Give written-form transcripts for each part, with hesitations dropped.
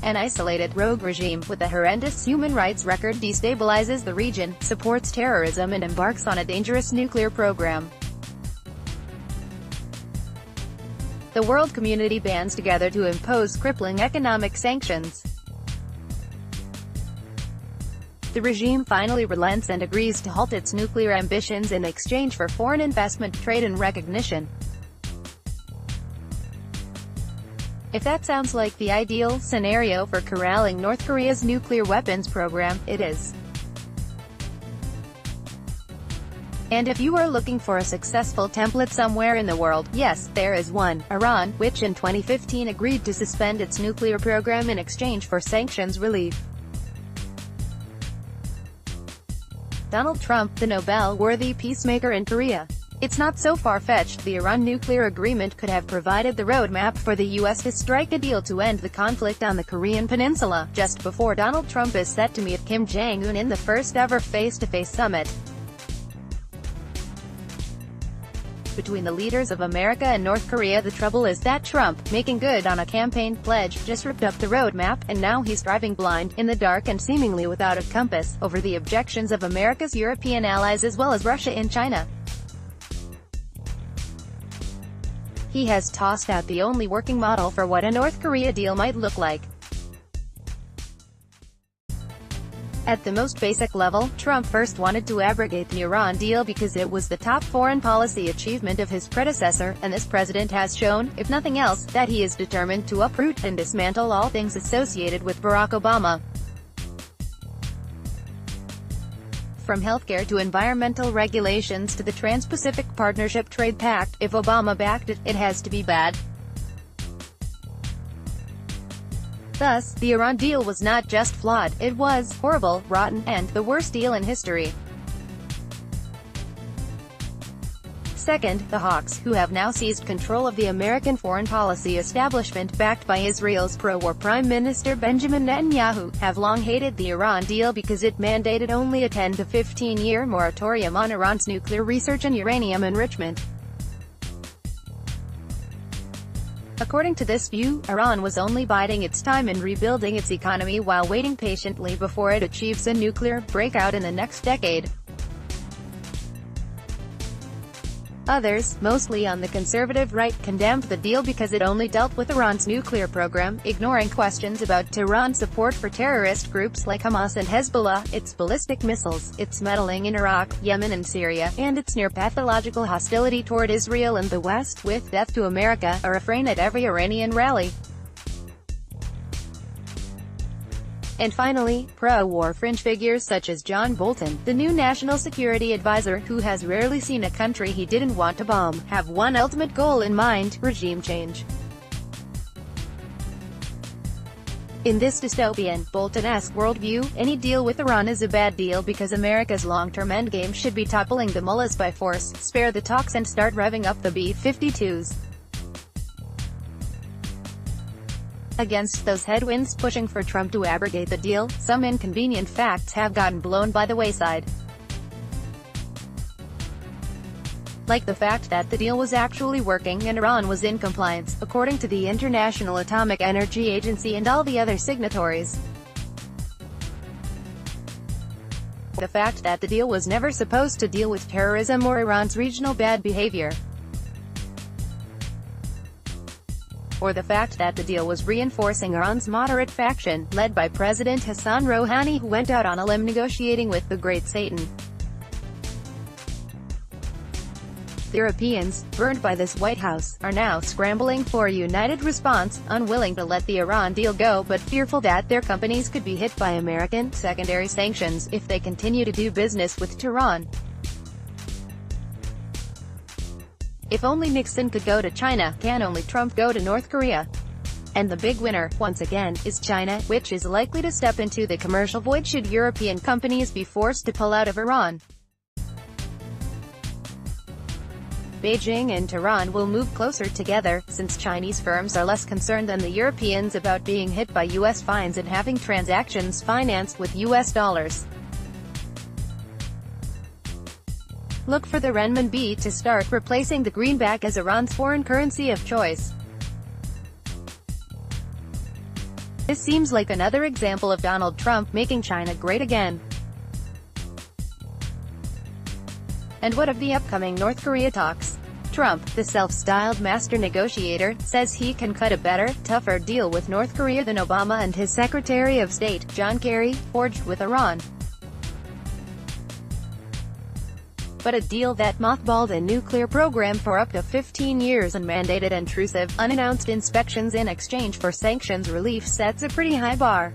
an isolated, rogue regime with a horrendous human rights record destabilizes the region, supports terrorism and embarks on a dangerous nuclear program. The world community bands together to impose crippling economic sanctions. The regime finally relents and agrees to halt its nuclear ambitions in exchange for foreign investment, trade and recognition. If that sounds like the ideal scenario for corralling North Korea's nuclear weapons program, it is. And if you are looking for a successful template somewhere in the world, yes, there is one: Iran, which in 2015 agreed to suspend its nuclear program in exchange for sanctions relief. Donald Trump, the Nobel-worthy peacemaker in Korea. It's not so far-fetched. The Iran nuclear agreement could have provided the roadmap for the U.S. to strike a deal to end the conflict on the Korean peninsula, just before Donald Trump is set to meet Kim Jong-un in the first-ever face-to-face summit between the leaders of America and North Korea. The trouble is that Trump, making good on a campaign pledge, just ripped up the roadmap, and now he's driving blind, in the dark and seemingly without a compass, over the objections of America's European allies as well as Russia and China. He has tossed out the only working model for what a North Korea deal might look like. At the most basic level, Trump first wanted to abrogate the Iran deal because it was the top foreign policy achievement of his predecessor, and this president has shown, if nothing else, that he is determined to uproot and dismantle all things associated with Barack Obama. From healthcare to environmental regulations to the Trans-Pacific Partnership Trade Pact, if Obama backed it, it has to be bad. Thus, the Iran deal was not just flawed, it was horrible, rotten, and the worst deal in history. Second, the hawks, who have now seized control of the American foreign policy establishment backed by Israel's pro-war Prime Minister Benjamin Netanyahu, have long hated the Iran deal because it mandated only a 10 to 15-year moratorium on Iran's nuclear research and uranium enrichment. According to this view, Iran was only biding its time in rebuilding its economy while waiting patiently before it achieves a nuclear breakout in the next decade. Others, mostly on the conservative right, condemned the deal because it only dealt with Iran's nuclear program, ignoring questions about Tehran's support for terrorist groups like Hamas and Hezbollah, its ballistic missiles, its meddling in Iraq, Yemen and Syria, and its near-pathological hostility toward Israel and the West, with "Death to America," a refrain at every Iranian rally. And finally, pro-war fringe figures such as John Bolton, the new national security advisor, who has rarely seen a country he didn't want to bomb, have one ultimate goal in mind: regime change. In this dystopian, Bolton-esque worldview, any deal with Iran is a bad deal because America's long-term endgame should be toppling the mullahs by force, spare the talks and start revving up the B-52s. Against those headwinds pushing for Trump to abrogate the deal, some inconvenient facts have gotten blown by the wayside. Like the fact that the deal was actually working and Iran was in compliance, according to the International Atomic Energy Agency and all the other signatories. The fact that the deal was never supposed to deal with terrorism or Iran's regional bad behavior. Or the fact that the deal was reinforcing Iran's moderate faction, led by President Hassan Rouhani, who went out on a limb negotiating with the Great Satan. The Europeans, burned by this White House, are now scrambling for a united response, unwilling to let the Iran deal go but fearful that their companies could be hit by American secondary sanctions if they continue to do business with Tehran. If only Nixon could go to China, can only Trump go to North Korea? And the big winner, once again, is China, which is likely to step into the commercial void should European companies be forced to pull out of Iran. Beijing and Tehran will move closer together, since Chinese firms are less concerned than the Europeans about being hit by U.S. fines and having transactions financed with U.S. dollars. Look for the renminbi to start replacing the greenback as Iran's foreign currency of choice. This seems like another example of Donald Trump making China great again. And what of the upcoming North Korea talks? Trump, the self-styled master negotiator, says he can cut a better, tougher deal with North Korea than Obama and his Secretary of State, John Kerry, forged with Iran. But a deal that mothballed a nuclear program for up to 15 years and mandated intrusive, unannounced inspections in exchange for sanctions relief sets a pretty high bar.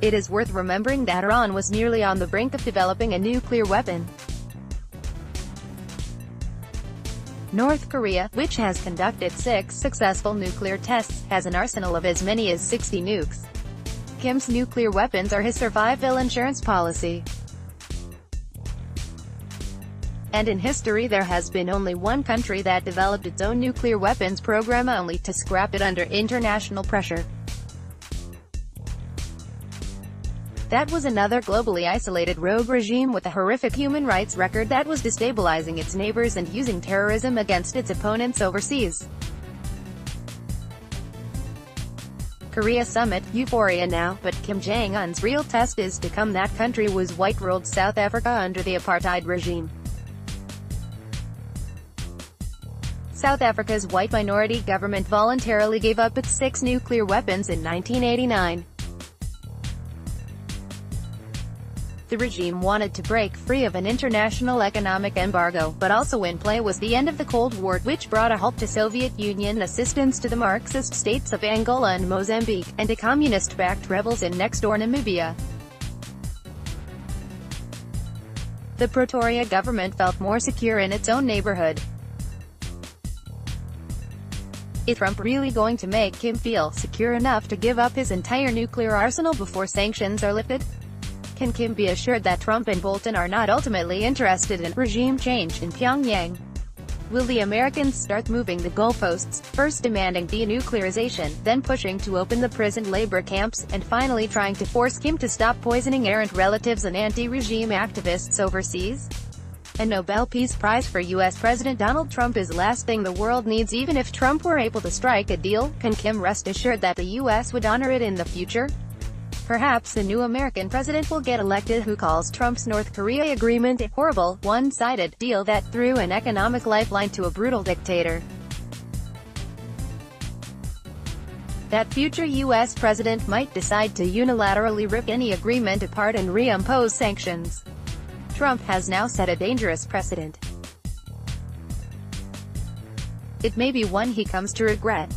It is worth remembering that Iran was nearly on the brink of developing a nuclear weapon. North Korea, which has conducted 6 successful nuclear tests, has an arsenal of as many as 60 nukes. Kim's nuclear weapons are his survival insurance policy. And in history there has been only one country that developed its own nuclear weapons program only to scrap it under international pressure. That was another globally isolated rogue regime with a horrific human rights record that was destabilizing its neighbors and using terrorism against its opponents overseas. Korea summit, euphoria now, but Kim Jong-un's real test is to come. That country was white-ruled South Africa under the apartheid regime. South Africa's white minority government voluntarily gave up its 6 nuclear weapons in 1989. The regime wanted to break free of an international economic embargo, but also in play was the end of the Cold War, which brought a halt to Soviet Union assistance to the Marxist states of Angola and Mozambique, and to communist-backed rebels in next-door Namibia. The Pretoria government felt more secure in its own neighborhood. Is Trump really going to make Kim feel secure enough to give up his entire nuclear arsenal before sanctions are lifted? Can Kim be assured that Trump and Bolton are not ultimately interested in regime change in Pyongyang? Will the Americans start moving the goalposts, first demanding denuclearization, then pushing to open the prison labor camps, and finally trying to force Kim to stop poisoning errant relatives and anti-regime activists overseas? A Nobel Peace Prize for U.S. President Donald Trump is the last thing the world needs. Even if Trump were able to strike a deal, can Kim rest assured that the U.S. would honor it in the future? Perhaps a new American president will get elected who calls Trump's North Korea agreement a horrible, one-sided deal that threw an economic lifeline to a brutal dictator. That future U.S. president might decide to unilaterally rip any agreement apart and reimpose sanctions. Trump has now set a dangerous precedent. It may be one he comes to regret.